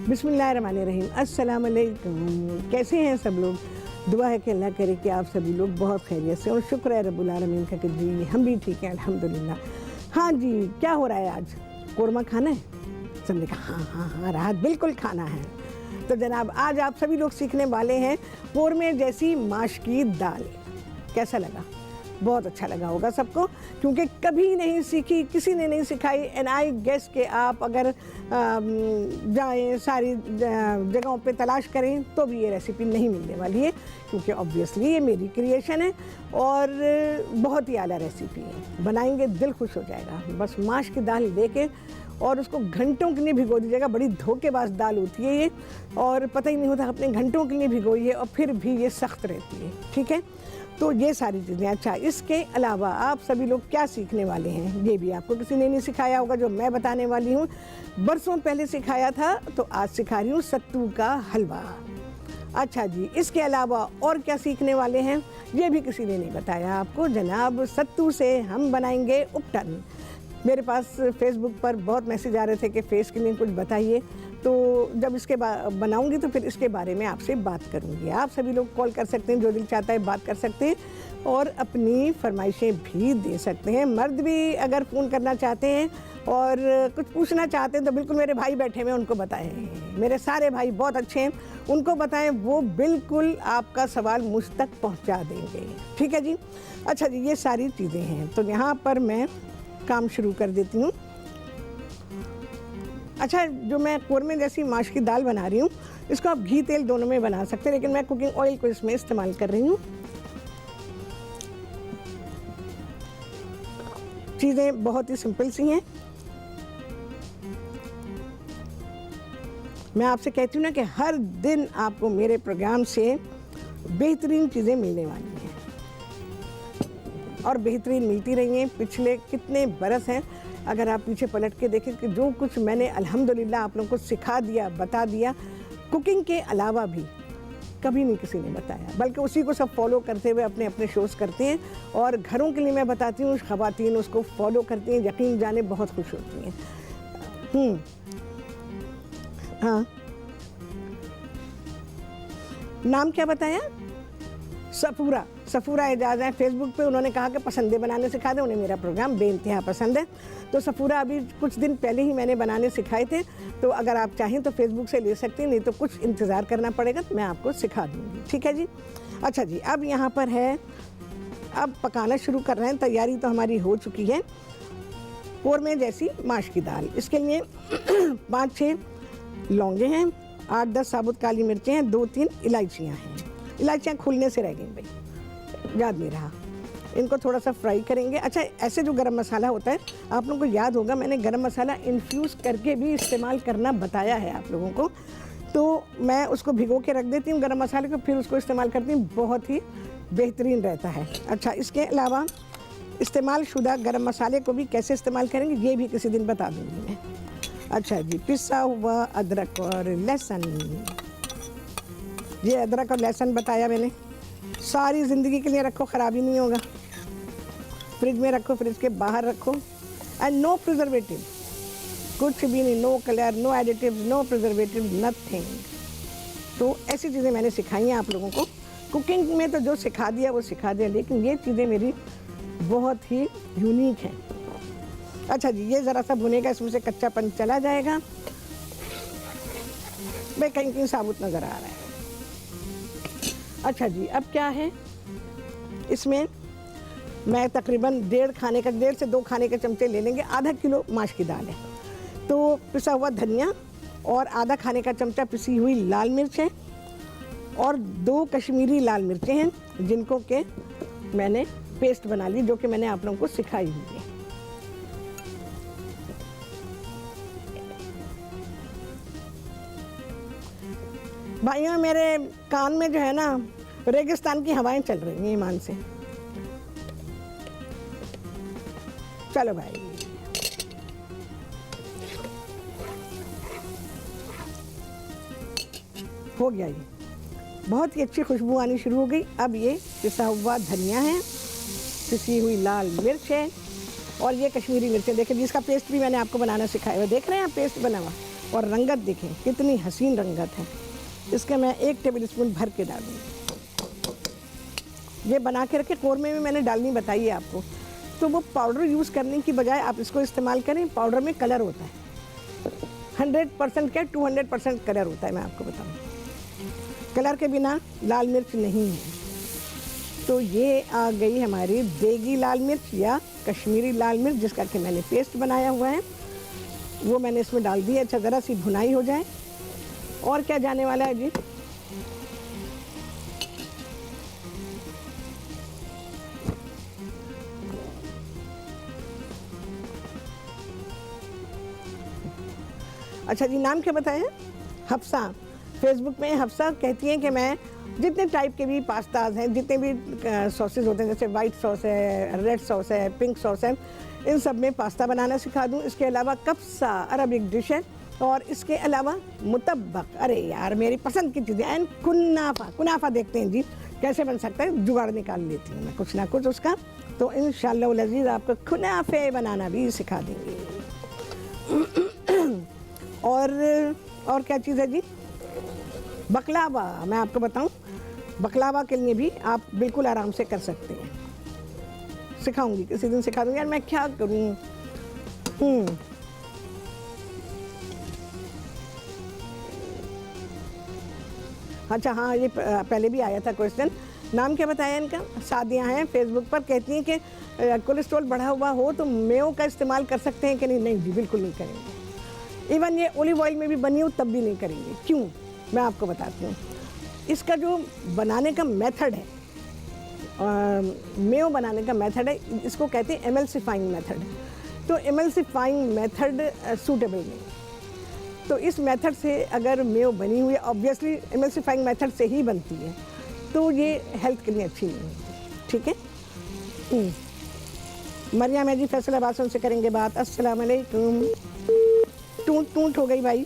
बिस्मिल्लाहिर्रहमानिर्रहीम। अस्सलाम वालेकुम। कैसे हैं सब लोग? दुआ है कि अल्लाह करे कि आप सभी लोग बहुत खैरियत से, और शुक्र है रब्बुल आलमीन का कि जी हम भी ठीक हैं अल्हम्दुलिल्लाह। हाँ जी, क्या हो रहा है आज? कोरमा खाना है? सबने कहा हाँ हाँ हाँ राहत, बिल्कुल खाना है। तो जनाब आज आप सभी लोग सीखने वाले हैं कोरमे जैसी माश की दाल। कैसा लगा? बहुत अच्छा लगा होगा सबको, क्योंकि कभी नहीं सीखी, किसी ने नहीं सिखाई। एंड आई गेस कि आप अगर जाएं सारी जगहों पे तलाश करें तो भी ये रेसिपी नहीं मिलने वाली है, क्योंकि ऑब्वियसली ये मेरी क्रिएशन है और बहुत ही आला रेसिपी है। बनाएंगे दिल खुश हो जाएगा। बस माश की दाल लेके और उसको घंटों के लिए भिगो दीजिएगा। बड़ी धोखेबाज दाल होती है ये, और पता ही नहीं होता अपने घंटों के लिए भिगोई है और फिर भी ये सख्त रहती है। ठीक है, तो ये सारी चीज़ें। अच्छा, इसके अलावा आप सभी लोग क्या सीखने वाले हैं, ये भी आपको किसी ने नहीं सिखाया होगा जो मैं बताने वाली हूँ। बरसों पहले सिखाया था, तो आज सिखा रही हूँ सत्तू का हलवा। अच्छा जी, इसके अलावा और क्या सीखने वाले हैं, ये भी किसी ने नहीं बताया आपको। जनाब सत्तू से हम बनाएंगे उपटन। मेरे पास फेसबुक पर बहुत मैसेज आ रहे थे कि फेस के लिए कुछ बताइए, तो जब इसके बनाऊंगी तो फिर इसके बारे में आपसे बात करूंगी। आप सभी लोग कॉल कर सकते हैं, जो दिल चाहता है बात कर सकते हैं और अपनी फरमाइशें भी दे सकते हैं। मर्द भी अगर फ़ोन करना चाहते हैं और कुछ पूछना चाहते हैं तो बिल्कुल मेरे भाई बैठे हुए, उनको बताएं। मेरे सारे भाई बहुत अच्छे हैं, उनको बताएं, वो बिल्कुल आपका सवाल मुझ तक पहुँचा देंगे। ठीक है जी। अच्छा जी, ये सारी चीज़ें हैं, तो यहाँ पर मैं काम शुरू कर देती हूँ। अच्छा, जो मैं कोरमे जैसी माश की दाल बना रही हूँ, इसको आप घी तेल दोनों में बना सकते हैं, लेकिन मैं कुकिंग ऑयल को इसमें इस्तेमाल कर रही हूँ। चीज़ें बहुत ही सिंपल सी हैं। मैं आपसे कहती हूँ ना कि हर दिन आपको मेरे प्रोग्राम से बेहतरीन चीज़ें मिलने वाली हैं और बेहतरीन मिलती रही हैं। पिछले कितने बरस हैं, अगर आप पीछे पलट के देखें कि जो कुछ मैंने अल्हम्दुलिल्लाह आप लोगों को सिखा दिया, बता दिया, कुकिंग के अलावा भी कभी नहीं किसी ने बताया, बल्कि उसी को सब फॉलो करते हुए अपने अपने शोज़ करते हैं। और घरों के लिए मैं बताती हूँ, ख़वातीन उसको फॉलो करती हैं, यकीन जाने बहुत खुश होती हैं। हाँ, नाम क्या बताया? सफूरा। सफूरा एजाज है फेसबुक पे। उन्होंने कहा कि पसंदे बनाने सिखा दें, उन्हें मेरा प्रोग्राम बेइंतहा पसंद है। तो सफूरा अभी कुछ दिन पहले ही मैंने बनाने सिखाए थे, तो अगर आप चाहें तो फेसबुक से ले सकते हैं, नहीं तो कुछ इंतज़ार करना पड़ेगा, तो मैं आपको सिखा दूँगी। ठीक है जी। अच्छा जी, अब यहाँ पर है, अब पकाना शुरू कर रहे हैं। तैयारी तो हमारी हो चुकी है कोरमे जैसी माश की दाल। इसके लिए 5-6 लौंगे हैं, 8-10 साबुत काली मिर्चें हैं, 2-3 इलायचियाँ हैं। इलायचियाँ खुलने से रह गई भाई, याद नहीं रहा। इनको थोड़ा सा फ्राई करेंगे। अच्छा, ऐसे जो गरम मसाला होता है, आप लोगों को याद होगा मैंने गरम मसाला इन्फ्यूज़ करके भी इस्तेमाल करना बताया है आप लोगों को, तो मैं उसको भिगो के रख देती हूँ गरम मसाले को, फिर उसको इस्तेमाल करती हूँ, बहुत ही बेहतरीन रहता है। अच्छा, इसके अलावा इस्तेमाल शुदा गरम मसाले को भी कैसे इस्तेमाल करेंगे, ये भी किसी दिन बता दूँगी मैं। अच्छा जी, पिसा हुआ अदरक और लहसुन। ये अदरक और लहसुन बताया मैंने, सारी ज़िंदगी के लिए रखो, ख़राबी नहीं होगा। फ्रिज में रखो, फ्रिज के बाहर रखो। एंड नो प्रिजर्वेटिव, कुछ भी नहीं, no colour, no additive, no preservative, nothing. तो ऐसी चीज़ें मैंने सिखाई हैं आप लोगों को। कुकिंग में तो जो सिखा दिया वो सिखा दिया, लेकिन ये चीज़ें मेरी बहुत ही यूनिक हैं। अच्छा जी, ये ज़रा सा भुनेगा, इसमें से कच्चापन चला जाएगा। भाई कहीं कहीं साबुत नज़र आ रहा है। अच्छा जी, अब क्या है, इसमें मैं तकरीबन 1.5 से 2 खाने के चमचे ले लेंगे। आधा किलो माश की दाल है, तो पिसा हुआ धनिया और आधा खाने का चमचा पिसी हुई लाल मिर्च है और 2 कश्मीरी लाल मिर्चें हैं, जिनको के मैंने पेस्ट बना ली, जो कि मैंने आप लोगों को सिखाई हुई है। भाइयों, मेरे कान में जो है ना रेगिस्तान की हवाएं चल रही हैं ईमान से। चलो भाई, हो गया, ये बहुत ही अच्छी खुशबू आनी शुरू हो गई। अब ये पिसा हुआ धनिया है, पिसी हुई लाल मिर्च है और ये कश्मीरी मिर्चें। देखिए, जिसका पेस्ट भी मैंने आपको बनाना सिखाया हुआ, देख रहे हैं आप पेस्ट बना हुआ, और रंगत देखें कितनी हसीन रंगत है। इसके मैं 1 टेबल स्पून भर के डालूँगी। ये बना के रखे, कौरमे में मैंने डालनी बताई है आपको। तो वो पाउडर यूज़ करने की बजाय आप इसको इस्तेमाल करें। पाउडर में कलर होता है, 100% क्या 200% कलर होता है, मैं आपको बताऊँ। कलर के बिना लाल मिर्च नहीं है। तो ये आ गई हमारी देगी लाल मिर्च या कश्मीरी लाल मिर्च, जिसका कि मैंने पेस्ट बनाया हुआ है, वो मैंने इसमें डाल दी है। अच्छा, ज़रा सी भुनाई हो जाए। और क्या जाने वाला है जी? अच्छा जी, नाम क्या बताएं? हफ्सा। फेसबुक में हफ्सा कहती हैं कि मैं जितने टाइप के भी पास्ताज हैं, जितने भी सॉसेज होते हैं, जैसे वाइट सॉस है, रेड सॉस है, पिंक सॉस है, इन सब में पास्ता बनाना सिखा दूं। इसके अलावा कब्सा अरबिक डिश है, और इसके अलावा मुतब्बक, अरे यार मेरी पसंद की चीज़ें, एंड कुनाफा। कुनाफा देखते हैं जी कैसे बन सकता है, जुगाड़ निकाल लेती हूँ मैं कुछ ना कुछ उसका। तो इंशाअल्लाह अज़ीज़ आपको कुनाफे बनाना भी सिखा देंगे। और क्या चीज़ है जी? बकलावा। मैं आपको बताऊं, बकलावा के लिए भी आप बिल्कुल आराम से कर सकते हैं। सिखाऊंगी, किसी दिन सिखा दूंगी। यार मैं क्या करूं? अच्छा हाँ, ये पहले भी आया था क्वेश्चन। नाम क्या बताया इनका? सादिया हैं। फेसबुक पर कहती हैं कि कोलेस्ट्रॉल बढ़ा हुआ हो तो मेयो का इस्तेमाल कर सकते हैं कि नहीं? नहीं जी, बिल्कुल नहीं करेंगे। इवन ये ऑलिव ऑयल में भी बनी हो तब भी नहीं करेंगे। क्यों? मैं आपको बताती हूँ। इसका जो बनाने का मेथड है, मेयो बनाने का मेथड है, इसको कहते हैं एमल्सिफाइंग मेथड। तो एमल्सिफाइंग मेथड सूटेबल नहीं। तो इस मेथड से अगर मेयो बनी हुई है, ऑब्वियसली एमल्सिफाइंग मेथड से ही बनती है, तो ये हेल्थ के लिए अच्छी नहीं है। ठीक है। मरियम है जी फैसलाबाद से, उनसे करेंगे बात। अस्सलाम वालेकुम। टूट टूट हो गई भाई।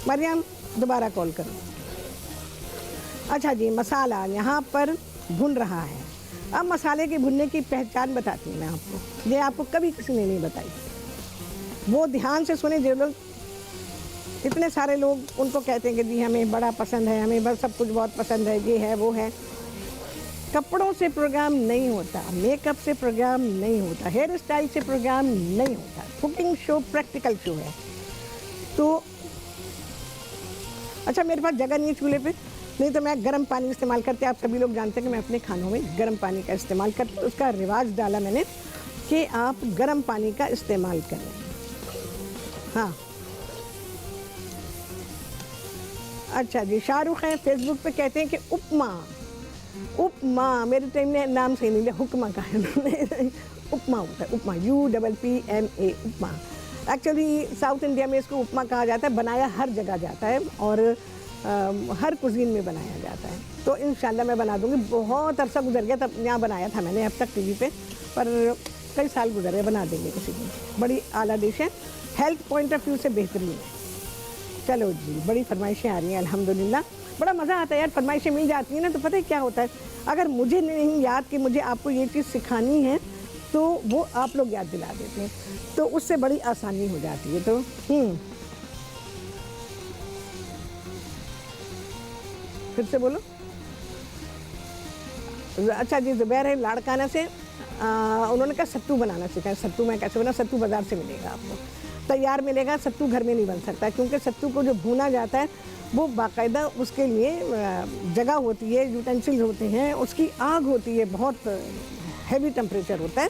मरियम दोबारा कॉल करो। अच्छा जी, मसाला यहाँ पर भुन रहा है। अब मसाले के भुनने की पहचान बताती हूँ मैं आपको, ये आपको कभी किसी ने नहीं बताई। वो ध्यान से सुने जो लोग, इतने सारे लोग उनको कहते हैं कि जी हमें बड़ा पसंद है, हमें बस सब कुछ बहुत पसंद है, ये है वो है। कपड़ों से प्रोग्राम नहीं होता, मेकअप से प्रोग्राम नहीं होता, हेयर स्टाइल से प्रोग्राम नहीं होता। कुकिंग शो प्रैक्टिकल शो है। तो अच्छा, मेरे पास जगह नहीं है चूल्हे पे, नहीं तो मैं गर्म पानी इस्तेमाल करते। आप सभी लोग जानते हैं कि मैं अपने खानों में गर्म पानी का इस्तेमाल करती हूँ। उसका रिवाज डाला मैंने कि आप गर्म पानी का इस्तेमाल करें। हाँ, अच्छा जी, शाहरुख हैं फेसबुक पे, कहते हैं कि उपमा। उपमा मेरे टाइम में नाम सही नहीं लिया, हुक्मा का है उपमा होता है, उपमा, UPPMA, उपमा। एक्चुअली साउथ इंडिया में इसको उपमा कहा जाता है। बनाया हर जगह जाता है और हर कुजीन में बनाया जाता है। तो इंशाल्लाह मैं बना दूंगी। बहुत अरसा गुजर गया तब यहाँ बनाया था मैंने, अब तक टीवी पे, पर कई साल गुजरे, बना देंगे किसी दिन। बड़ी आला डिश है, हेल्थ पॉइंट ऑफ व्यू से बेहतरीन है। चलो जी, बड़ी फरमाइशें आ रही हैं अल्हम्दुलिल्लाह। बड़ा मज़ा आता है यार, फरमाइशें मिल जाती हैं ना, तो पता है क्या होता है, अगर मुझे नहीं याद कि मुझे आपको ये चीज़ सिखानी है तो वो आप लोग याद दिला देते हैं, तो उससे बड़ी आसानी हो जाती है। तो फिर से बोलो। अच्छा जी, ज़ुबैर है लाड़काना से, उन्होंने कहा सत्तू बनाना सीखा है। सत्तू मैं कैसे बना? सत्तू बाज़ार से मिलेगा आपको, तैयार मिलेगा। सत्तू घर में नहीं बन सकता, क्योंकि सत्तू को जो भूना जाता है वो बाकायदा उसके लिए जगह होती है, यूटेंसिल्स होते हैं, उसकी आग होती है, बहुत हैवी टेम्परेचर होता है,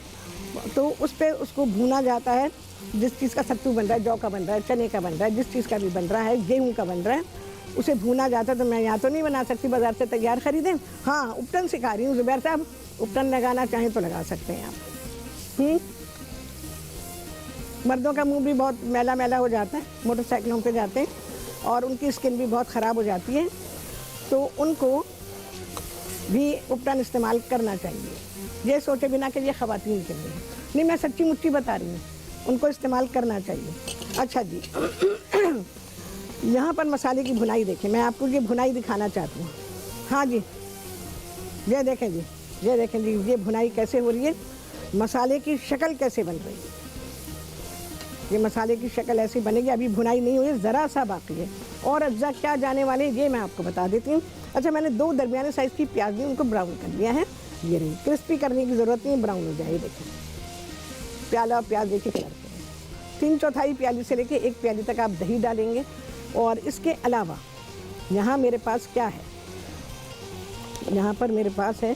तो उस पर उसको भूना जाता है। जिस चीज़ का सत्तू बन रहा है, जौ का बन रहा है, चने का बन रहा है, जिस चीज़ का भी बन रहा है, गेहूँ का बन रहा है, उसे भूना जाता है। तो मैं यहाँ तो नहीं बना सकती, बाज़ार से तैयार ख़रीदें। हाँ, उपटन सिखा रही हूँ ज़ुबैर साहब, उपटन लगाना चाहें तो लगा सकते हैं आप। मर्दों का मुंह भी बहुत मैला मैला हो जाता है, मोटरसाइकिलों पे जाते हैं, और उनकी स्किन भी बहुत ख़राब हो जाती है, तो उनको भी उपटन इस्तेमाल करना चाहिए। ये सोचे बिना कि ये ख़वातीन के लिए नहीं, मैं सच्ची मुच्ची बता रही हूँ, उनको इस्तेमाल करना चाहिए। अच्छा जी, यहाँ पर मसाले की भुनाई देखें, मैं आपको ये भुनाई दिखाना चाहती हूँ। हाँ जी, ये देखें जी, ये देखें जी, ये भुनाई कैसे हो रही है, मसाले की शक्ल कैसे बन रही है। ये मसाले की शक्ल ऐसी बनेगी, अभी भुनाई नहीं हुई, ज़रा सा बाकी है। और अज्जा क्या जाने वाले हैं ये मैं आपको बता देती हूँ। अच्छा, मैंने 2 दरमियाने साइज़ की प्याज ली, उनको ब्राउन कर लिया है। ये रही, क्रिस्पी करने की ज़रूरत नहीं है, ब्राउन हो जाए। देखिए प्याला प्याज देखिए कलर के, 3/4 प्याली से लेके 1 प्याली तक आप दही डालेंगे। और इसके अलावा यहाँ मेरे पास क्या है, यहाँ पर मेरे पास है,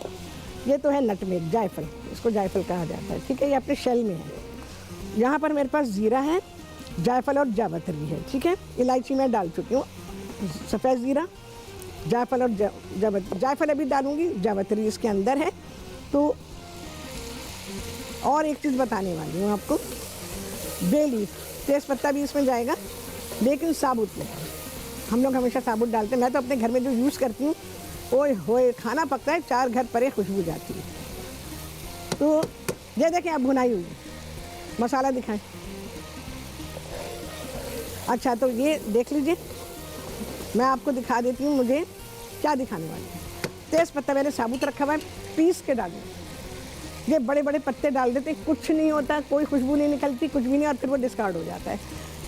ये तो है नटमेग, जायफल, इसको जायफल कहा जाता है, ठीक है, ये अपने शेल में है। यहाँ पर मेरे पास ज़ीरा है, जायफल और जावित्री है, ठीक है। इलायची मैं डाल चुकी हूँ, सफ़ेद ज़ीरा, जायफल और जायफल अभी डालूँगी, जावित्री इसके अंदर है। तो और एक चीज़ बताने वाली हूँ आपको, बे लीफ, तेज़पत्ता भी इसमें जाएगा, लेकिन साबुत नहीं। हम लोग हमेशा साबुत डालते हैं, मैं तो अपने घर में जो यूज़ करती हूँ, ओए होए खाना पकता है 4 घर परे खुशबू जाती है। तो ये देखें आप भुनाई हुई, मसाला दिखाएं। अच्छा, तो ये देख लीजिए, मैं आपको दिखा देती हूँ मुझे क्या दिखाने वाली है। तेज़पत्ता मैंने साबुत रखा हुआ है, पीस के डालूँ। ये बड़े बड़े पत्ते डाल देते, कुछ नहीं होता, कोई खुशबू नहीं निकलती, कुछ भी नहीं, और फिर वो डिस्कार्ड हो जाता है।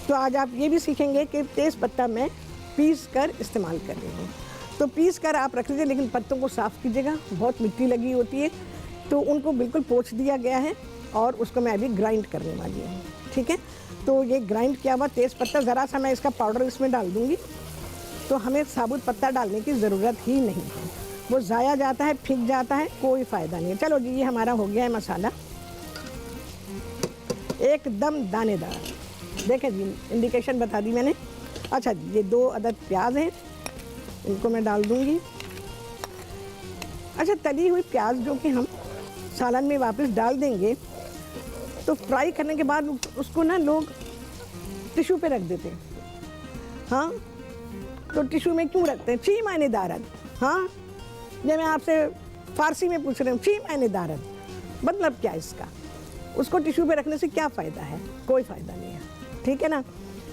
तो आज आप ये भी सीखेंगे कि तेज़पत्ता मैं पीस कर इस्तेमाल कर रही हूँ। तो पीस कर आप रख लीजिए, लेकिन पत्तों को साफ़ कीजिएगा, बहुत मिट्टी लगी होती है, तो उनको बिल्कुल पोंछ दिया गया है। और उसको मैं अभी ग्राइंड करने वाली हूँ, ठीक है। तो ये ग्राइंड किया हुआ तेज़पत्ता, ज़रा सा मैं इसका पाउडर इसमें डाल दूँगी, तो हमें साबुत पत्ता डालने की ज़रूरत ही नहीं है, वो ज़ाया जाता है, फिक जाता है, कोई फ़ायदा नहीं है। चलो जी, ये हमारा हो गया है मसाला एकदम दानेदार। देखें जी, इंडिकेशन बता दी मैंने। अच्छा जी, ये 2 अदद प्याज हैं, इनको मैं डाल दूँगी। अच्छा, तली हुई प्याज जो कि हम सालन में वापस डाल देंगे, तो फ्राई करने के बाद उसको ना लोग टिशू पे रख देते हैं। हाँ, तो टिशू में क्यों रखते हैं? ची मायने दारद। हाँ, ये मैं आपसे फ़ारसी में पूछ रही हूँ, ची मायने दारद मतलब क्या इसका? उसको टिशू पे रखने से क्या फ़ायदा है? कोई फ़ायदा नहीं है, ठीक है ना।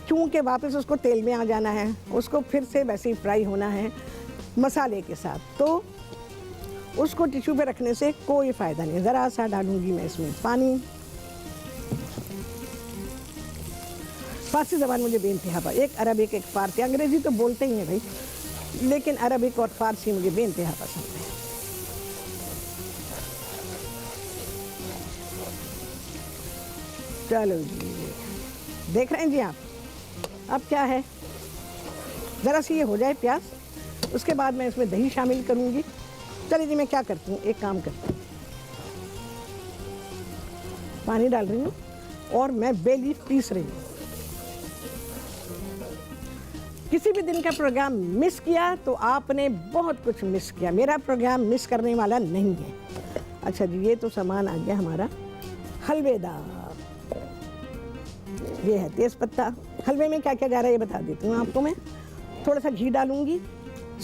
क्योंकि वापस उसको तेल में आ जाना है, उसको फिर से वैसे ही फ्राई होना है मसाले के साथ, तो उसको टिशू पे रखने से कोई फ़ायदा नहीं है। ज़रा सा डालूंगी मैं इसमें पानी। फ़ारसी ज़बान मुझे बेइंतहा पसंद, एक अरबिक एक फ़ारसी, अंग्रेज़ी तो बोलते ही हैं भाई, लेकिन अरबिक और फ़ारसी मुझे बेइंतहा पसंद है। चलो जी, देख रहे हैं जी आप, अब क्या है, ज़रा सी ये हो जाए प्याज, उसके बाद मैं इसमें दही शामिल करूँगी। चलिए जी, मैं क्या करती हूँ, एक काम करती हूँ, पानी डाल रही हूँ और मैं बे लीफ पीस रही हूँ। किसी भी दिन का प्रोग्राम मिस किया तो आपने बहुत कुछ मिस किया, मेरा प्रोग्राम मिस करने वाला नहीं है। अच्छा जी, ये तो सामान आ गया हमारा हलवेदार। ये है तेज़पत्ता। हलवे में क्या क्या जा रहा है ये बता देती हूँ आपको मैं। थोड़ा सा घी डालूँगी,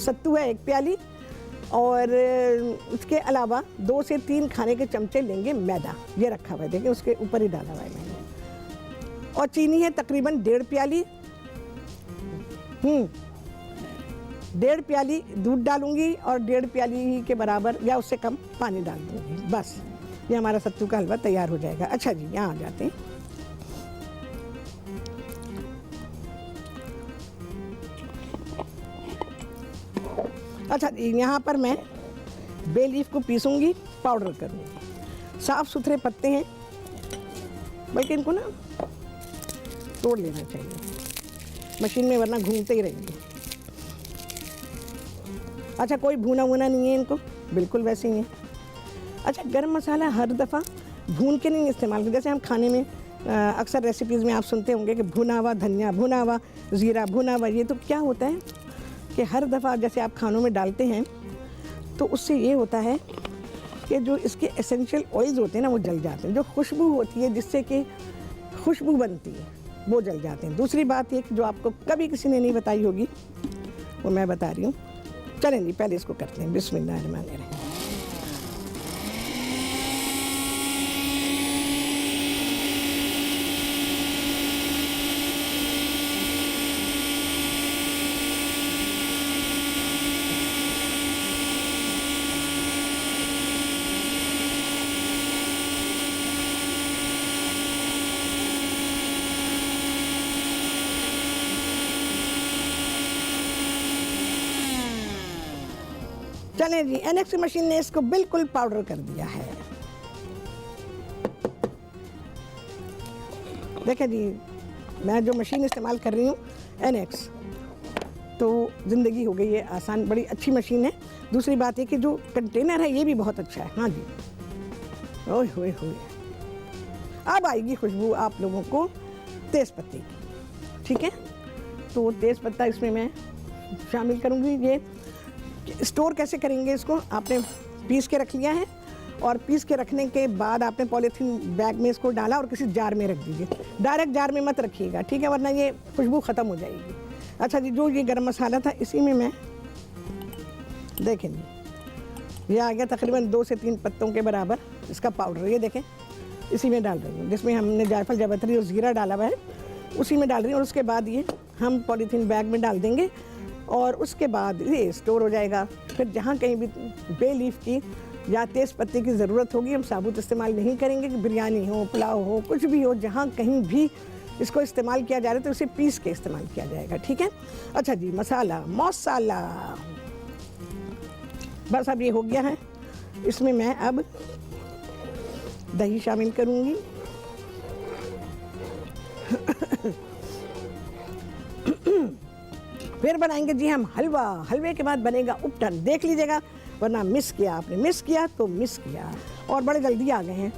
सत्तू है 1 प्याली, और उसके अलावा 2 से 3 खाने के चमचे लेंगे मैदा, ये रखा हुआ है, देखिए उसके ऊपर ही डाला हुआ है मैंने। और चीनी है तकरीबन 1.5 प्याली। 1.5 प्याली दूध डालूंगी और 1.5 प्याली के बराबर या उससे कम पानी डाल दूंगी, बस ये हमारा सत्तू का हलवा तैयार हो जाएगा। अच्छा जी, यहाँ आ जाते हैं। अच्छा, यहाँ पर मैं बे लीफ को पीसूंगी, पाउडर करूँगी। साफ़ सुथरे पत्ते हैं, बल्कि इनको ना तोड़ लेना चाहिए मशीन में, वरना घूमते ही रहेंगे। अच्छा, कोई भुना वुना नहीं है इनको, बिल्कुल वैसे ही है। अच्छा, गरम मसाला हर दफ़ा भून के नहीं इस्तेमाल करते, जैसे हम खाने में अक्सर रेसिपीज़ में आप सुनते होंगे कि भुना हुआ धनिया, भुना हुआ ज़ीरा, भुना हुआ, ये तो क्या होता है कि हर दफ़ा जैसे आप खानों में डालते हैं तो उससे ये होता है कि जो इसके एसेंशियल ऑयल्स होते हैं ना वो जल जाते हैं, जो खुशबू होती है जिससे कि खुशबू बनती है वो जल जाते हैं। दूसरी बात ये कि जो आपको कभी किसी ने नहीं बताई होगी वो मैं बता रही हूँ। चलें जी, पहले इसको करते हैं, बिस्मिल्लाहिर्रहमानिर्रहीम। चलें जी, NX मशीन ने इसको बिल्कुल पाउडर कर दिया है। देखें जी, मैं जो मशीन इस्तेमाल कर रही हूँ NX, तो ज़िंदगी हो गई है आसान, बड़ी अच्छी मशीन है। दूसरी बात है कि जो कंटेनर है ये भी बहुत अच्छा है। हाँ जी, ओए होए होए, अब आएगी खुशबू आप लोगों को तेज़ पत्ते की। ठीक है, तो तेज़ पत्ता इसमें मैं शामिल करूँगी। ये स्टोर कैसे करेंगे, इसको आपने पीस के रख लिया है और पीस के रखने के बाद आपने पॉलीथीन बैग में इसको डाला और किसी जार में रख दीजिए। डायरेक्ट जार में मत रखिएगा, ठीक है, वरना ये खुशबू ख़त्म हो जाएगी। अच्छा जी, जो ये गरम मसाला था इसी में मैं, देखें जी, ये आ गया तकरीबन 2 से 3 पत्तों के बराबर इसका पाउडर। ये देखें, इसी में डाल रही हूँ, जिसमें हमने जायफल जावित्री और ज़ीरा डाला हुआ है, उसी में डाल रही हूँ। और उसके बाद ये हम पॉलीथीन बैग में डाल देंगे और उसके बाद ये स्टोर हो जाएगा। फिर जहाँ कहीं भी बे लीफ की या तेज़ पत्ते की ज़रूरत होगी, हम साबुत इस्तेमाल नहीं करेंगे कि बिरयानी हो, पुलाव हो, कुछ भी हो, जहाँ कहीं भी इसको इस्तेमाल किया जा रहा है तो इसे पीस के इस्तेमाल किया जाएगा। ठीक है, अच्छा जी, मसाला बस अब ये हो गया है। इसमें मैं अब दही शामिल करूँगी। फिर बनाएंगे जी हम हलवा। हलवे के बाद बनेगा उपटन, देख लीजिएगा, वरना मिस किया आपने, मिस किया तो मिस किया। और बड़े जल्दी आ गए हैं,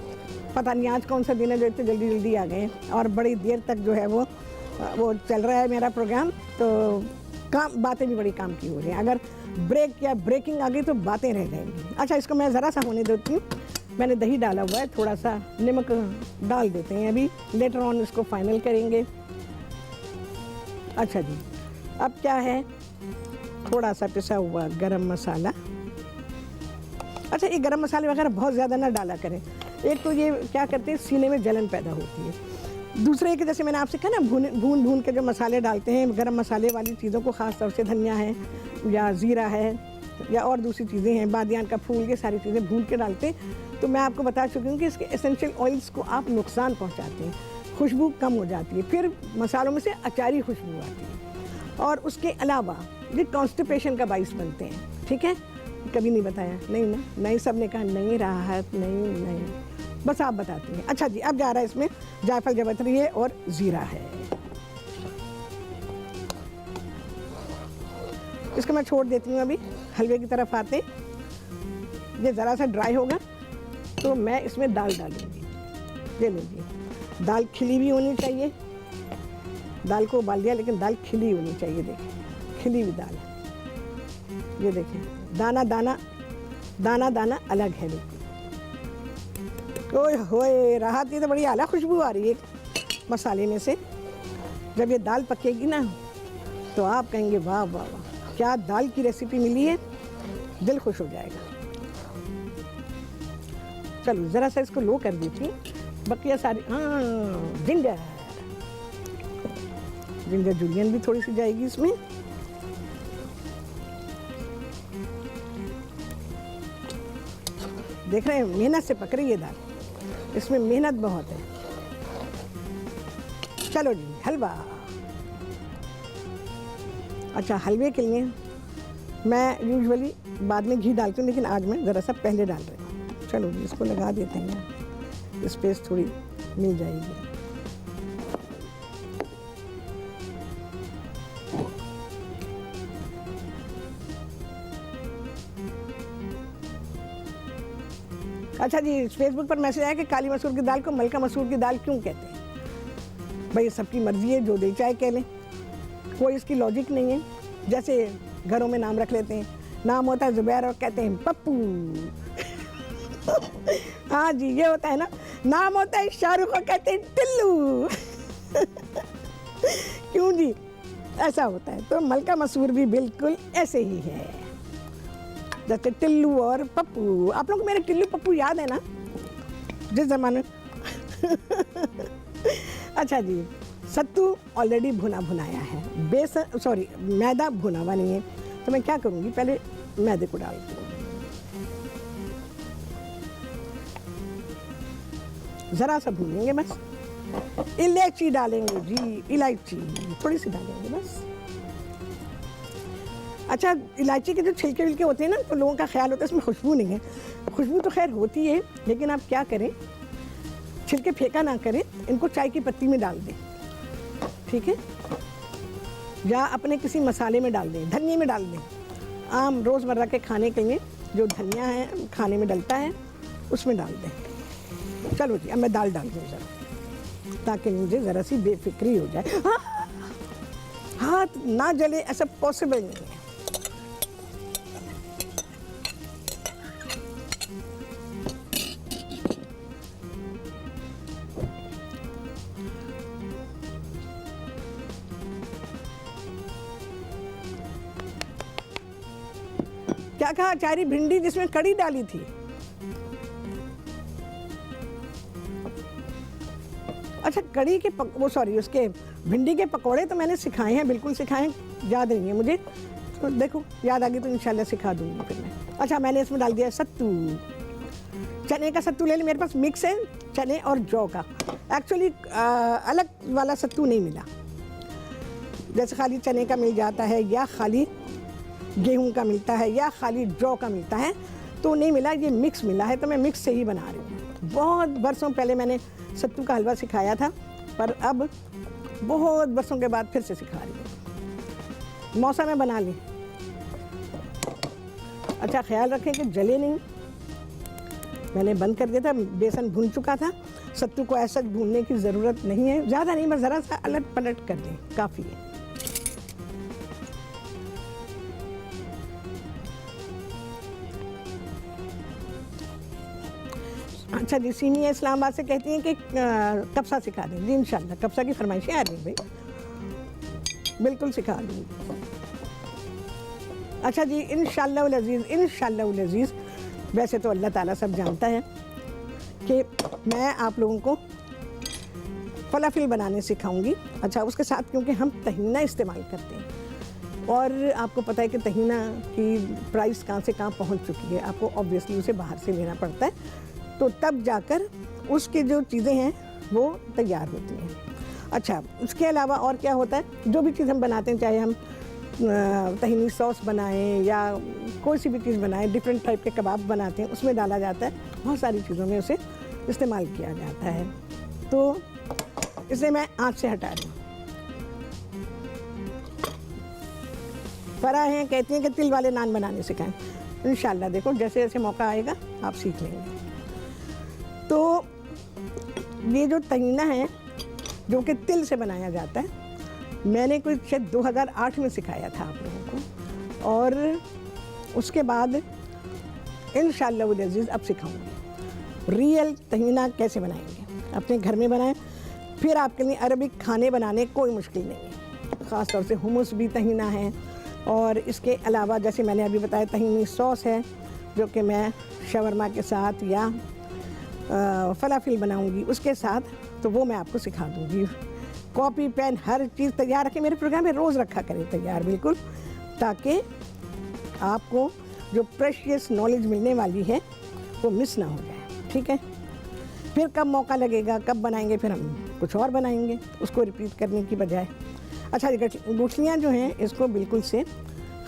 पता नहीं आज कौन सा दिन है जो इतने जल्दी जल्दी आ गए हैं। और बड़ी देर तक जो है वो चल रहा है मेरा प्रोग्राम, तो बातें भी बड़ी काम की हो रही हैं। अगर ब्रेक या ब्रेकिंग आ गई तो बातें रह जाएंगी। अच्छा, इसको मैं ज़रा सा होने देती हूँ। मैंने दही डाला हुआ है, थोड़ा सा नमक डाल देते हैं, अभी लेटर ऑन इसको फाइनल करेंगे। अच्छा जी, अब क्या है, थोड़ा सा पिसा हुआ गरम मसाला। अच्छा, ये गरम मसाले वगैरह बहुत ज़्यादा ना डाला करें। एक तो ये क्या करते हैं, सीने में जलन पैदा होती है। दूसरे कि जैसे मैंने आपसे कहा ना, भून के जो मसाले डालते हैं, गरम मसाले वाली चीज़ों को, ख़ास तौर से धनिया है या ज़ीरा है या और दूसरी चीज़ें हैं, बादियान का फूल, ये सारी चीज़ें भून के डालते हैं। तो मैं आपको बता चुकी हूँ कि इसके एसेंशियल ऑयल्स को आप नुकसान पहुँचाते हैं, खुशबू कम हो जाती है। फिर मसालों में से अचारी खुशबू आती है। और उसके अलावा ये कॉन्स्टिपेशन का बाइस बनते हैं। ठीक है, कभी नहीं बताया, नहीं ना, नहीं, सब ने कहा नहीं, राहत नहीं, बस आप बताती हैं। अच्छा जी, अब जा रहा है इसमें जायफल जावित्री है और ज़ीरा है। इसको मैं छोड़ देती हूँ, अभी हलवे की तरफ आते। ये ज़रा सा ड्राई होगा तो मैं इसमें दाल डालूँगी। ये लीजिए, दाल खिली भी होनी चाहिए। दाल को उबाल दिया, लेकिन दाल खिली होनी चाहिए। देखिए, खिली हुई दाल, ये देखिए, दाना दाना अलग है। देखिए, ओए होए, राहत, ये तो बड़ी आला खुशबू आ रही है मसाले में से। जब ये दाल पकेगी ना तो आप कहेंगे वाह वाह वाह, क्या दाल की रेसिपी मिली है, दिल खुश हो जाएगा। चलो ज़रा सा इसको लो कर देती हूँ, बकिया सारी। हाँ, जिंजर जूलियन भी थोड़ी सी जाएगी इसमें। देख रहे हैं, मेहनत से पक रही है दाल, इसमें मेहनत बहुत है। चलो जी, हलवा। अच्छा, हलवे के लिए मैं यूजुअली बाद में घी डालती हूँ, लेकिन आज मैं ज़रा सा पहले डाल रही हूँ। चलो जी, इसको लगा देते हैं, स्पेस थोड़ी मिल जाएगी। अच्छा जी, फेसबुक पर मैसेज आया कि काली मसूर की दाल को मलका मसूर की दाल क्यों कहते हैं। भाई सबकी मर्जी है, जो दे चाहे कह लें, कोई इसकी लॉजिक नहीं है। जैसे घरों में नाम रख लेते हैं, नाम होता है जुबैर और कहते हैं पप्पू। हाँ जी, ये होता है ना। नाम होता है शाहरुख और कहते हैं टिल्लू। क्यों जी, ऐसा होता है। तो मलका मसूर भी बिल्कुल ऐसे ही है, जैसे टिल्लू और पप्पू। आप लोग को मेरे टिल्लू पप्पू याद है ना, जिस जमाने। अच्छा जी, सत्तू ऑलरेडी भुनाया है, बेसन सॉरी मैदा भुना हुआ नहीं है। तो मैं क्या करूँगी, पहले मैदे को डालती हूँ, ज़रा सा भूनेंगे बस। इलायची डालेंगे जी, इलायची थोड़ी सी डालेंगे बस। अच्छा, इलायची के जो छिलके विलके होते हैं ना, तो लोगों का ख्याल होता है इसमें खुशबू नहीं है। खुशबू तो खैर होती है, लेकिन आप क्या करें, छिलके फेंका ना करें, इनको चाय की पत्ती में डाल दें, ठीक है, या अपने किसी मसाले में डाल दें, धनिया में डाल दें। आम रोज़मर्रा के खाने के लिए जो धनिया है खाने में डलता है उसमें डाल दें। चलो जी, अब मैं दाल डाल दूँ ज़रा, ताकि मुझे ज़रा सी बेफिक्री हो जाए। हाँ, हाथ ना जले ऐसा पॉसिबल नहीं है। क्या कहा, चारी भिंडी जिसमें कड़ी डाली थी? अच्छा, कड़ी के वो सॉरी, उसके भिंडी के पकोड़े तो मैंने सिखाए हैं, बिल्कुल सिखाए हैं, याद नहीं है मुझे, तो देखो याद आ गई तो इंशाल्लाह सिखा दूंगी फिर मैं। अच्छा, मैंने इसमें डाल दिया सत्तू, चने का सत्तू ले लें, मेरे पास मिक्स है चने और जौ का। एक्चुअली अलग वाला सत्तू नहीं मिला, जैसे खाली चने का मिल जाता है, या खाली गेहूं का मिलता है, या खाली जौ का मिलता है, तो नहीं मिला, ये मिक्स मिला है, तो मैं मिक्स से ही बना रही हूँ। बहुत बरसों पहले मैंने सत्तू का हलवा सिखाया था, पर अब बहुत बरसों के बाद फिर से सिखा रही हूँ। मौसम में बना ली। अच्छा, ख्याल रखें कि जले नहीं। मैंने बंद कर दिया था, बेसन भून चुका था, सत्तू को ऐसा भूनने की ज़रूरत नहीं है, ज़्यादा नहीं, बस ज़रा सा अलट पलट कर दें, काफ़ी है। अच्छा जी, सीनिया इस्लामाबाद से कहती हैं कि कब्सा सिखा दें। जी इंशाल्लाह, कब्सा की फरमाइशें आ रही हैं भाई, बिल्कुल सिखा दूँगी। अच्छा जी, इंशाल्लाह उल अज़ीज़, इंशाल्लाह उल अज़ीज़, वैसे तो अल्लाह ताला सब जानता है कि मैं आप लोगों को फलाफिल बनाने सिखाऊंगी। अच्छा, उसके साथ क्योंकि हम तहीना इस्तेमाल करते हैं, और आपको पता है कि तहीना की प्राइस कहाँ से कहाँ पहुँच चुकी है, आपको ऑब्वियसली उसे बाहर से लेना पड़ता है, तो तब जाकर उसकी जो चीज़ें हैं वो तैयार होती हैं। अच्छा, उसके अलावा और क्या होता है, जो भी चीज़ हम बनाते हैं, चाहे हम तहीनी सॉस बनाएं या कोई सी भी चीज़ बनाएं, डिफरेंट टाइप के कबाब बनाते हैं, उसमें डाला जाता है, बहुत सारी चीज़ों में उसे इस्तेमाल किया जाता है। तो इसे मैं आँच से हटा रही हूँ। फरा हैं कहती हैं कि तिल वाले नान बनाने सिखाएं। इंशाल्लाह, देखो जैसे जैसे मौका आएगा आप सीख लेंगे। तो ये जो तहीना है जो कि तिल से बनाया जाता है, मैंने कोई शायद 2008 में सिखाया था आप लोगों को, और उसके बाद इंशाल्लाह उल अज़ीज़ अब सिखाऊंगी रियल तहीना कैसे बनाएंगे, अपने घर में बनाएं, फिर आपके लिए अरबिक खाने बनाने कोई मुश्किल नहीं है। ख़ास तौर से हुमुस भी तहीना है, और इसके अलावा जैसे मैंने अभी बताया तहीनी सॉस है, जो कि मैं शवरमा के साथ या फलाफिल बनाऊंगी उसके साथ, तो वो मैं आपको सिखा दूंगी। कॉपी पेन हर चीज़ तैयार रखें, मेरे प्रोग्राम में रोज़ रखा करें तैयार, बिल्कुल, ताकि आपको जो प्रेशियस नॉलेज मिलने वाली है वो मिस ना हो जाए, ठीक है। फिर कब मौका लगेगा, कब बनाएंगे, फिर हम कुछ और बनाएंगे उसको रिपीट करने की बजाय। अच्छा, गुठलियाँ जो हैं इसको बिल्कुल से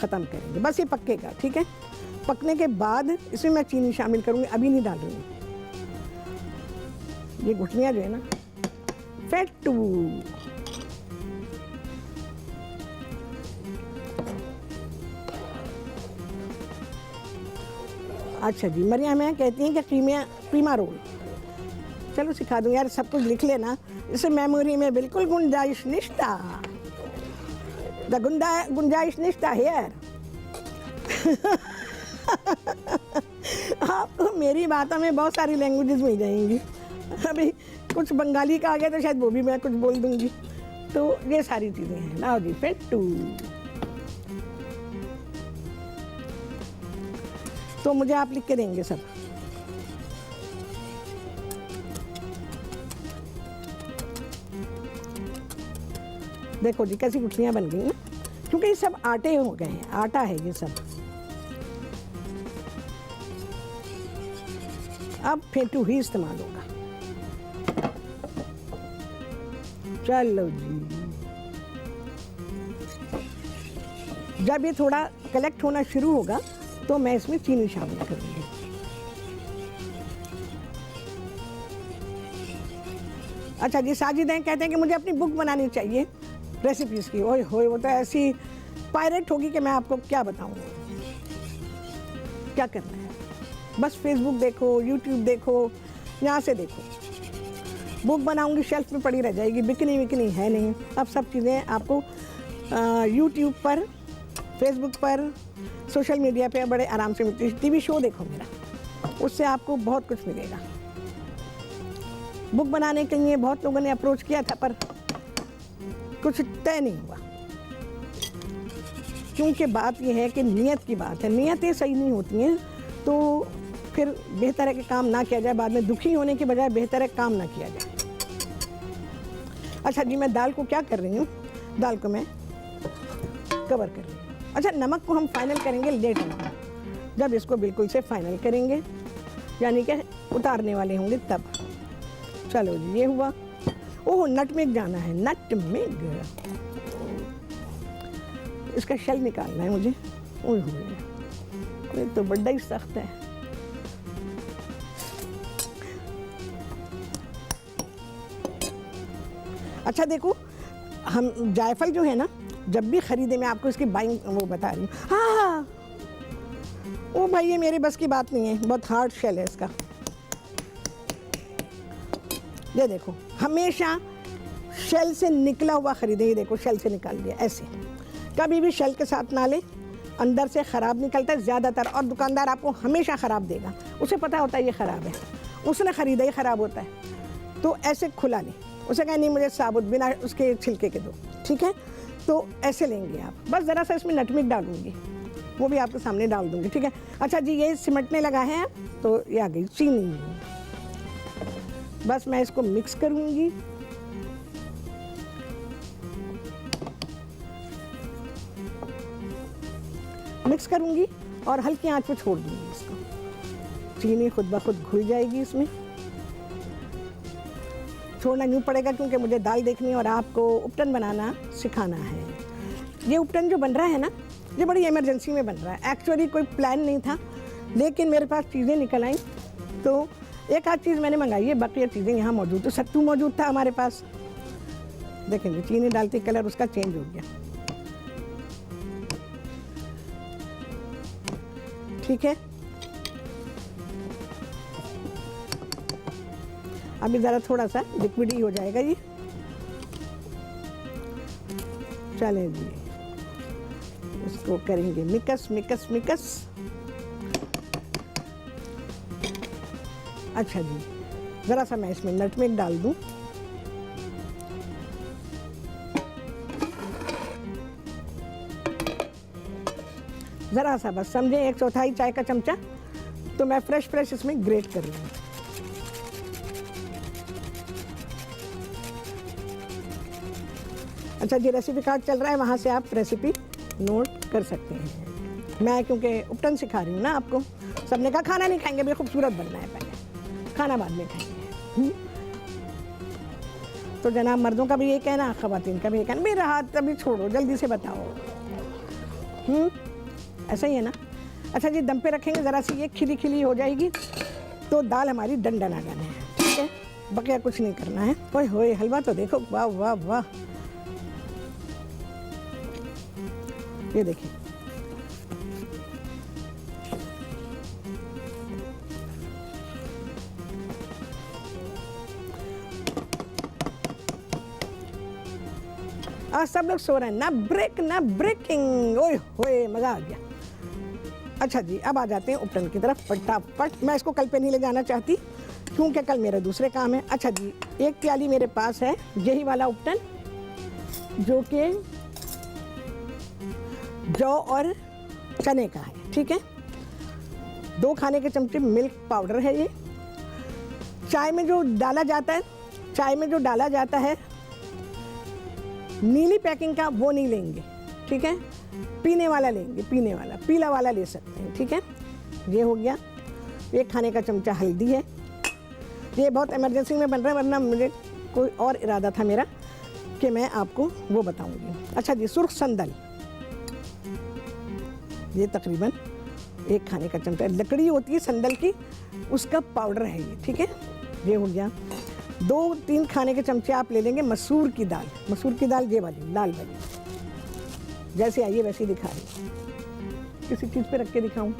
ख़त्म करेंगे, बस ये पकेगा, ठीक है। पकने के बाद इसमें मैं चीनी शामिल करूँगी, अभी नहीं डालूँगी। ये गुठलियाँ जो है ना, फेट्टू, अच्छा जी, मरियम है कहती हैं कि कीमा रोल, चलो सिखा दूँ यार, सब कुछ लिख लेना, इसे मेमोरी में बिल्कुल गुंजाइश निश्ता, गुंजाइश निश्ता हेयर। आपको मेरी बातों में बहुत सारी लैंग्वेजेस मिल जाएंगी। अभी कुछ बंगाली का आ गया तो शायद वो भी मैं कुछ बोल दूंगी, तो ये सारी चीज़ें हैं। ना जी, फेट्टू, तो मुझे आप लिख के देंगे सब। देखो जी कैसी गुठलियाँ बन गई ना, क्योंकि ये सब आटे हो गए हैं, आटा है ये सब। अब फेंटू ही इस्तेमाल होगा। चलो जी, जब ये थोड़ा कलेक्ट होना शुरू होगा तो मैं इसमें चीनी शामिल करूँगी। अच्छा जी, साजिद हैं कहते हैं कि मुझे अपनी बुक बनानी चाहिए रेसिपीज़ की। ओए होए, वो तो ऐसी पायरेट होगी कि मैं आपको क्या बताऊँ। क्या करना है, बस फेसबुक देखो, यूट्यूब देखो, यहाँ से देखो। बुक बनाऊंगी, शेल्फ में पड़ी रह जाएगी, बिकनी है नहीं। अब सब चीज़ें आपको यूट्यूब पर, फेसबुक पर, सोशल मीडिया पे बड़े आराम से मिलती है। टीवी शो देखो मेरा, उससे आपको बहुत कुछ मिलेगा। बुक बनाने के लिए बहुत लोगों ने अप्रोच किया था पर कुछ तय नहीं हुआ, क्योंकि बात यह है कि नीयत की बात है। नीयतें सही नहीं होती हैं तो फिर बेहतर है कि काम ना किया जाए। बाद में दुखी होने की बजाय बेहतर है काम ना किया जाए। अच्छा जी, मैं दाल को क्या कर रही हूँ, दाल को मैं कवर कर रही हूँ। अच्छा, नमक को हम फाइनल करेंगे लेट में, जब इसको बिल्कुल से फाइनल करेंगे, यानी कि उतारने वाले होंगे तब। चलो जी, ये हुआ। ओह, नटमेग जाना है, नटमेग, इसका शेल निकालना है मुझे। ओह ये तो बड़ा ही सख्त है। अच्छा देखो, हम जायफल जो है ना, जब भी खरीदे, मैं आपको इसकी बाइंग वो बता रही हूँ। हाँ, ओ भाई, ये मेरे बस की बात नहीं है, बहुत हार्ड शेल है इसका। ये देखो, हमेशा शेल से निकला हुआ खरीदे। ये देखो, शेल से निकाल दिया ऐसे। कभी भी शेल के साथ ना ले, अंदर से ख़राब निकलता है ज़्यादातर, और दुकानदार आपको हमेशा ख़राब देगा। उसे पता होता है ये ख़राब है, उसने ख़रीदा ही ख़राब होता है, तो ऐसे खुला ले। उसे कहा नहीं, मुझे साबुत बिना उसके छिलके के दो, ठीक है। तो ऐसे लेंगे आप, बस ज़रा सा इसमें नटमेग डालूंगी, वो भी आपके सामने डाल दूंगी, ठीक है। अच्छा जी, ये सिमटने लगा है तो ये आ गई चीनी। बस मैं इसको मिक्स करूंगी। मिक्स करूंगी और हल्की आंच पे छोड़ दूंगी इसको। चीनी खुद ब खुद घुल जाएगी इसमें। छोड़ना यूँ पड़ेगा क्योंकि मुझे दाल देखनी है और आपको उपटन बनाना सिखाना है। ये उपटन जो बन रहा है ना, ये बड़ी इमरजेंसी में बन रहा है। एक्चुअली कोई प्लान नहीं था, लेकिन मेरे पास चीज़ें निकल आई तो एक आध चीज़ मैंने मंगाई है, बाकी चीज़ें यहाँ मौजूद। तो सत्तू मौजूद था हमारे पास, देखेंगे चीनी डालते कलर उसका चेंज हो गया, ठीक है। अभी ज़रा थोड़ा सा लिक्विड ही हो जाएगा ये। चलें जी, इसको करेंगे मिक्स मिक्स मिक्स। अच्छा जी, ज़रा सा मैं इसमें नटमेग डाल दूं। ज़रा सा, बस समझे, 1/4 चाय का चमचा। तो मैं फ्रेश इसमें ग्रेट कर रही हूँ। अच्छा जी, रेसिपी कार्ड चल रहा है, वहाँ से आप रेसिपी नोट कर सकते हैं। मैं क्योंकि उपटन सिखा रही हूँ ना आपको। सबने कहा खाना नहीं खाएंगे, भी खूबसूरत बनना है, पहले खाना बाद में खाएंगे। तो जनाब, मर्दों का भी ये कहना, ख़वातीन का भी ये कहना, मेरा हाथ अभी छोड़ो, जल्दी से बताओ। ऐसा ही है ना। अच्छा जी, दम पे रखेंगे, ज़रा सी ये खिली खिली हो जाएगी तो दाल हमारी डंडन आ जाना है, ठीक है। बकिया कुछ नहीं करना है। ओए होए, हलवा तो देखो, वाह वाह वाह। ये देखिए, आज सब लोग सो रहे हैं, ना ब्रेक ना ब्रेकिंग। ओए होए, मज़ा आ गया। अच्छा जी, अब आ जाते हैं उपटन की तरफ फटाफट। मैं इसको कल पे नहीं ले जाना चाहती क्योंकि कल मेरे दूसरे काम है। अच्छा जी, एक प्याली मेरे पास है यही वाला उपटन, जो कि जौ और चने का है, ठीक है। 2 खाने के चमचे मिल्क पाउडर है ये। चाय में जो डाला जाता है, नीली पैकिंग का वो नहीं लेंगे, ठीक है। पीने वाला लेंगे, पीला वाला ले सकते हैं, ठीक है। ये हो गया। 1 खाने का चमचा हल्दी है। ये बहुत इमरजेंसी में बन रहा है, वरना मुझे कोई और इरादा था मेरा कि मैं आपको वो बताऊंगी। अच्छा जी, सुर्ख संदल ये तकरीबन 1 खाने का चमचा लकड़ी होती है संदल की, उसका पाउडर है ये, ठीक है। ये हो गया। 2-3 खाने के चमचे आप ले लेंगे मसूर की दाल। मसूर की दाल ये वाली लाल वाली, जैसे आई है वैसे ही दिखा रही हूँ। किसी चीज़ पे रख के दिखाऊं?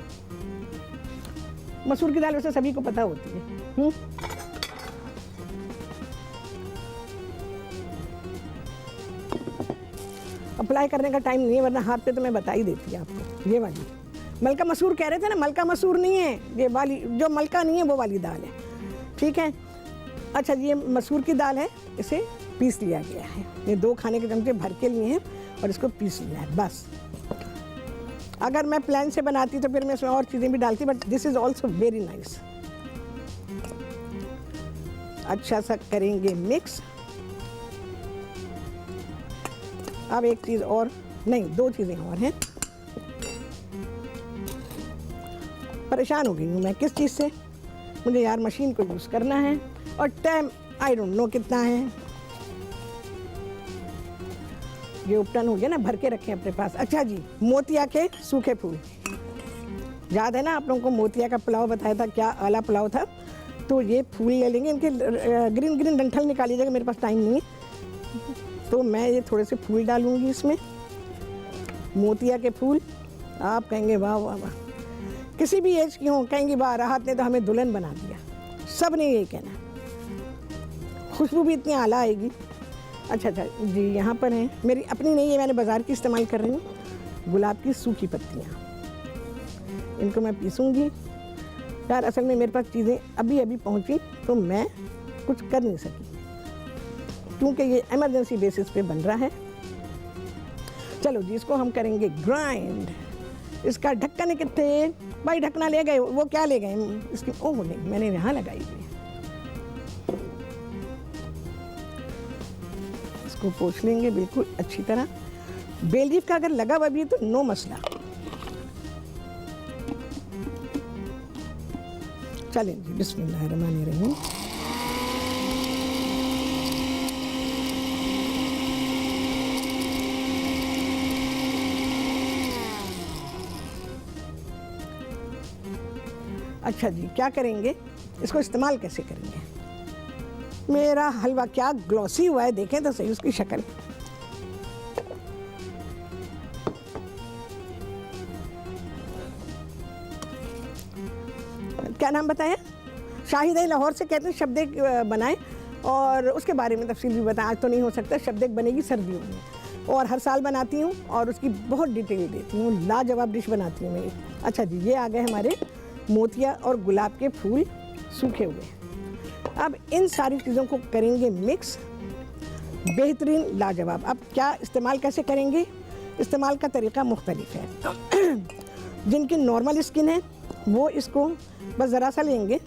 मसूर की दाल वैसे सभी को पता होती है। अप्लाई करने का टाइम नहीं है, वरना हाथ पे तो मैं बता ही देती है आपको। ये वाली मलका मसूर कह रहे थे ना, मलका मसूर नहीं है ये वाली, जो मलका नहीं है वो वाली दाल है, ठीक है। अच्छा जी, ये मसूर की दाल है, इसे पीस लिया गया है। ये 2 खाने के चमचे भर के लिए हैं और इसको पीस लिया है बस। अगर मैं प्लान से बनाती तो फिर मैं इसमें और चीज़ें भी डालती, but this is also very nice. अच्छा सा करेंगे मिक्स। अब एक चीज़ और, नहीं 2 चीज़ें और हैं। परेशान हो गई हूँ मैं किस चीज़ से, मुझे यार मशीन को यूज़ करना है और टाइम आई डोंट नो कितना है। ये उपटन हो गया ना, भर के रखें अपने पास। अच्छा जी, मोतिया के सूखे फूल, याद है ना आप लोगों को मोतिया का पुलाव बताया था, क्या आला पुलाव था। तो ये फूल ले लेंगे, इनके ग्रीन ग्रीन डंठल निकाल लीजिएगा, मेरे पास टाइम नहीं है। तो मैं ये थोड़े से फूल डालूंगी इसमें, मोतिया के फूल। आप कहेंगे वाह वाह वाह, किसी भी एज की हों कहेंगे वाह राहत ने तो हमें दुल्हन बना दिया। सब ने यही कहना, खुशबू भी इतनी आला आएगी। अच्छा जी, यहाँ पर है, मेरी अपनी नहीं है, मैंने बाज़ार की इस्तेमाल कर रही हूँ, गुलाब की सूखी पत्तियाँ। इनको मैं पीसूँगी। यार असल में मेरे पास चीज़ें अभी अभी पहुँची तो मैं कुछ कर नहीं सकी, क्योंकि ये इमरजेंसी बेसिस पे बन रहा है। चलो जी, इसको हम करेंगे ग्राइंड। इसका ढक्कन कितने भाई, ढकना ले गए, वो क्या ले गए इसकी? ओह नहीं, मैंने यहाँ लगाई हुई है। इसको पोंछ लेंगे बिल्कुल अच्छी तरह। बेल लीफ का अगर लगा हुआ भी है तो नो मसला। चलें जी, बिस्मिल्लाहिर्रहमानिर्रहीम। अच्छा जी, क्या करेंगे, इसको इस्तेमाल कैसे करेंगे? मेरा हलवा क्या ग्लॉसी हुआ है, देखें तो सही उसकी शक्ल। क्या नाम बताया? शाही दही लाहौर से कहते हैं शब्देक बनाएं, और उसके बारे में तफसील भी बताएं। आज तो नहीं हो सकता, शब्देक बनेगी सर्दियों में, और हर साल बनाती हूँ और उसकी बहुत डिटेल देती हूँ, लाजवाब डिश बनाती हूँ मैं। अच्छा जी, ये आ गए हमारे मोतिया और गुलाब के फूल सूखे हुए। अब इन सारी चीज़ों को करेंगे मिक्स, बेहतरीन लाजवाब। अब क्या इस्तेमाल कैसे करेंगे? इस्तेमाल का तरीका मुख्तलिफ है। जिनकी नॉर्मल स्किन है वो इसको बस ज़रा सा लेंगे।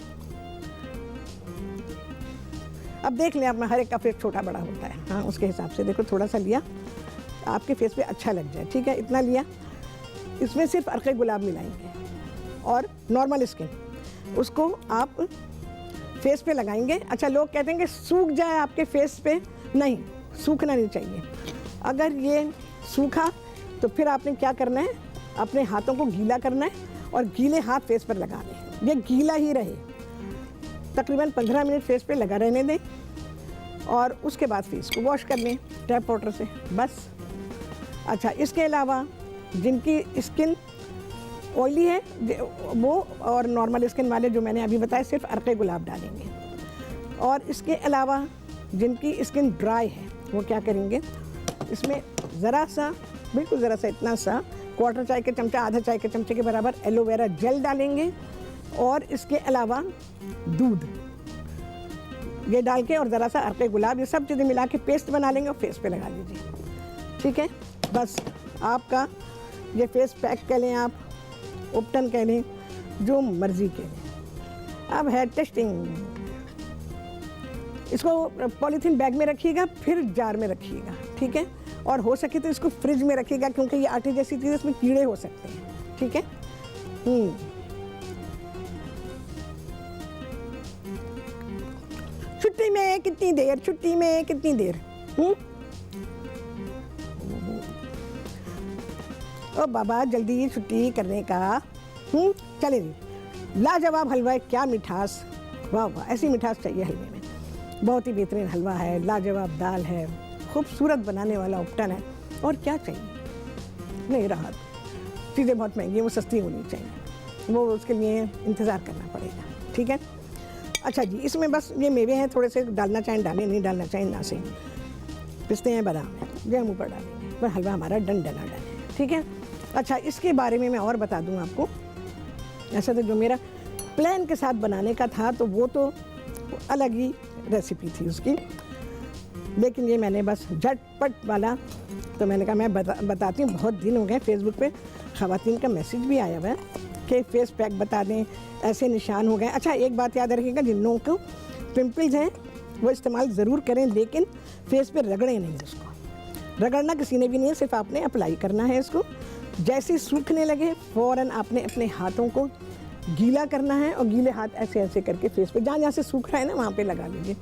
अब देख लें, आप हर एक का फेस छोटा बड़ा होता है, हाँ उसके हिसाब से देखो, थोड़ा सा लिया आपके फेस पे अच्छा लग जाए, ठीक है, इतना लिया। इसमें सिर्फ अर्क़े गुलाब मिलाएंगे और नॉर्मल स्किन, उसको आप फेस पे लगाएंगे। अच्छा, लोग कहते हैं कि सूख जाए आपके फेस पे, नहीं, सूखना नहीं चाहिए। अगर ये सूखा तो फिर आपने क्या करना है, अपने हाथों को गीला करना है और गीले हाथ फेस पर लगा लें। ये गीला ही रहे, तकरीबन 15 मिनट फेस पे लगा रहने दें और उसके बाद फेस को वॉश कर लें टैप वाटर से, बस। अच्छा, इसके अलावा जिनकी स्किन ऑयली है वो और नॉर्मल स्किन वाले जो मैंने अभी बताया, सिर्फ अर्क़े गुलाब डालेंगे। और इसके अलावा जिनकी स्किन ड्राई है वो क्या करेंगे, इसमें ज़रा सा, बिल्कुल ज़रा सा, इतना सा, क्वार्टर चाय के चमचा, आधा चाय के चमचे के बराबर एलोवेरा जेल डालेंगे और इसके अलावा दूध ये डाल के और ज़रा सा अर्क़े गुलाब, ये सब चीज़ें मिला के पेस्ट बना लेंगे और फेस पे लगा लीजिए, ठीक है। बस आपका ये फेस पैक कह लें, आप उपटन कह लें, जो मर्ज़ी कह लें। अब है टेस्टिंग। इसको पॉलीथीन बैग में रखिएगा, फिर जार में रखिएगा, ठीक है। और हो सके तो इसको फ्रिज में रखिएगा, क्योंकि ये आटे जैसी चीज़ है, इसमें कीड़े हो सकते हैं, ठीक है। छुट्टी में कितनी देर, छुट्टी में कितनी देर। ओ बाबा जल्दी छुट्टी करने का। चले जी, लाजवाब हलवा है, क्या मिठास, वाह वाह, ऐसी मिठास चाहिए हलवे में। बहुत ही बेहतरीन हलवा है, लाजवाब दाल है, खूबसूरत बनाने वाला उपटन है, और क्या चाहिए। नहीं रहा, चीज़ें बहुत महंगी हैं, वो सस्ती होनी चाहिए, वो उसके लिए इंतज़ार करना पड़ेगा। ठीक है, अच्छा जी, इसमें बस ये मेवे हैं, थोड़े से डालना चाहें डालें, नहीं डालना चाहें ना से। पिस्ते हैं, बादाम है, जो हम ऊपर डालेंगे, पर हलवा हमारा डन डना डन है। ठीक है, अच्छा इसके बारे में मैं और बता दूं आपको। ऐसा तो जो मेरा प्लान के साथ बनाने का था तो वो तो अलग ही रेसिपी थी उसकी, लेकिन ये मैंने बस झटपट वाला, तो मैंने कहा मैं बताती हूँ। बहुत दिन हो गए फेसबुक पे ख़वातीन का मैसेज भी आया हुआ है कि फेस पैक बता दें, ऐसे निशान हो गए। अच्छा एक बात याद रखिएगा, जिन लोगों को पिंपल्स हैं वो इस्तेमाल ज़रूर करें, लेकिन फेस पे रगड़ें नहीं, उसको रगड़ना किसी ने भी नहीं है, सिर्फ आपने अप्लाई करना है इसको। जैसे सूखने लगे फ़ौरन आपने अपने हाथों को गीला करना है, और गीले हाथ ऐसे ऐसे करके फेस पे जहाँ जहाँ से सूख रहा है ना वहाँ पे लगा लीजिए,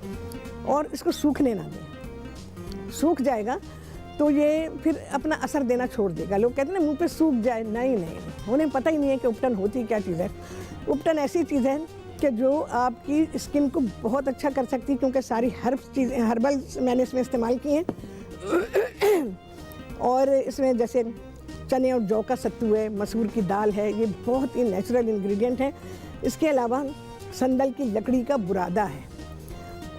और इसको सूखने ना दें। सूख जाएगा तो ये फिर अपना असर देना छोड़ देगा। लोग कहते हैं ना मुंह पे सूख जाए, नहीं नहीं नहीं, उन्हें पता ही नहीं है कि उपटन होती क्या चीज़ है। उपटन ऐसी चीज़ है कि जो आपकी स्किन को बहुत अच्छा कर सकती है, क्योंकि सारी हर्बल मैंने इसमें इस्तेमाल की हैं। और इसमें जैसे चने और जौ का सत्तू है, मसूर की दाल है, ये बहुत ही नेचुरल इंग्रेडिएंट है। इसके अलावा संदल की लकड़ी का बुरादा है,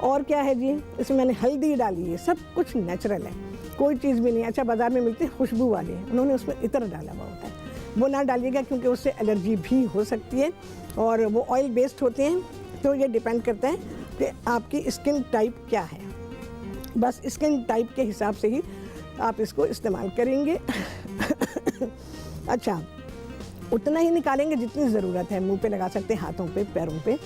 और क्या है जी, इसमें मैंने हल्दी डाली है, सब कुछ नेचुरल है, कोई चीज़ भी नहीं। अच्छा बाज़ार में मिलते हैं खुशबू वाले, उन्होंने उसमें इत्र डाला हुआ होता है, वो ना डालिएगा क्योंकि उससे एलर्जी भी हो सकती है, और वो ऑयल बेस्ड होते हैं। तो ये डिपेंड करता है कि आपकी स्किन टाइप क्या है, बस स्किन टाइप के हिसाब से ही आप इसको इस्तेमाल करेंगे। अच्छा उतना ही निकालेंगे जितनी ज़रूरत है। मुंह पे लगा सकते हैं, हाथों पे, पैरों पे,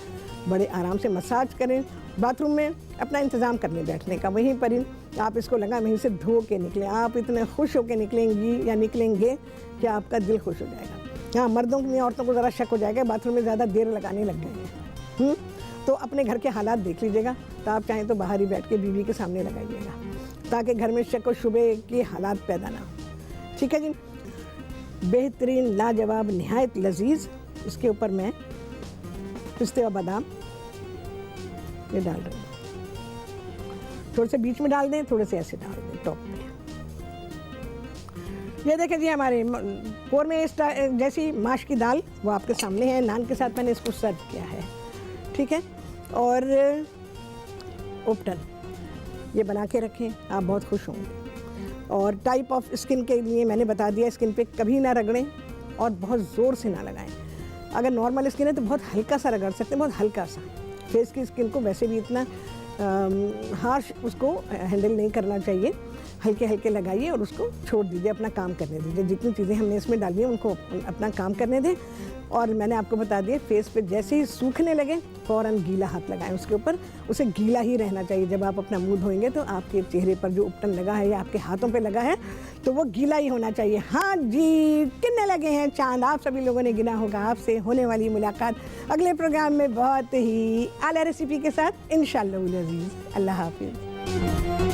बड़े आराम से मसाज करें। बाथरूम में अपना इंतज़ाम करने बैठने का, वहीं पर ही आप इसको लगा, वहीं से धो के निकलें। आप इतने खुश होकर निकलेंगी या निकलेंगे कि आपका दिल खुश हो जाएगा। हाँ, मर्दों की औरतों को ज़रा शक हो जाएगा, बाथरूम में ज़्यादा देर लगाने लग गए हैं। तो अपने घर के हालात देख लीजिएगा, तो आप चाहें तो बाहर ही बैठ के बीवी के सामने लगाइएगा, ताकि घर में शक व शुबे के हालात पैदा ना हो। ठीक है जी, बेहतरीन लाजवाब नहायत लजीज। इसके ऊपर मैं पिस्ते और बादाम ये डाल रही हूँ, थोड़े से बीच में डाल दें, थोड़े से ऐसे डाल दें टॉप पे। ये देखें जी, हमारे पोर में जैसी माश की दाल वो आपके सामने है, नान के साथ मैंने इसको सर्व किया है। ठीक है, और उपटन ये बना के रखें, आप बहुत खुश होंगे। और टाइप ऑफ स्किन के लिए मैंने बता दिया, स्किन पे कभी ना रगड़ें और बहुत ज़ोर से ना लगाएं। अगर नॉर्मल स्किन है तो बहुत हल्का सा रगड़ सकते हैं, बहुत हल्का सा। फेस की स्किन को वैसे भी इतना हार्श उसको हैंडल नहीं करना चाहिए, हल्के हल्के लगाइए और उसको छोड़ दीजिए, अपना काम करने दीजिए। जितनी चीज़ें हमने इसमें डाली हैं उनको अपना काम करने दें। और मैंने आपको बता दिया, फेस पे जैसे ही सूखने लगे फ़ौरन गीला हाथ लगाएं उसके ऊपर, उसे गीला ही रहना चाहिए। जब आप अपना मुंह धोएंगे तो आपके चेहरे पर जो उपटन लगा है या आपके हाथों पे लगा है तो वो गीला ही होना चाहिए। हाँ जी, कितने लगे हैं चांद, आप सभी लोगों ने गिना होगा। आपसे होने वाली मुलाकात अगले प्रोग्राम में बहुत ही आला रेसिपी के साथ इंशाअल्लाह। अल्लाह हाफिज़।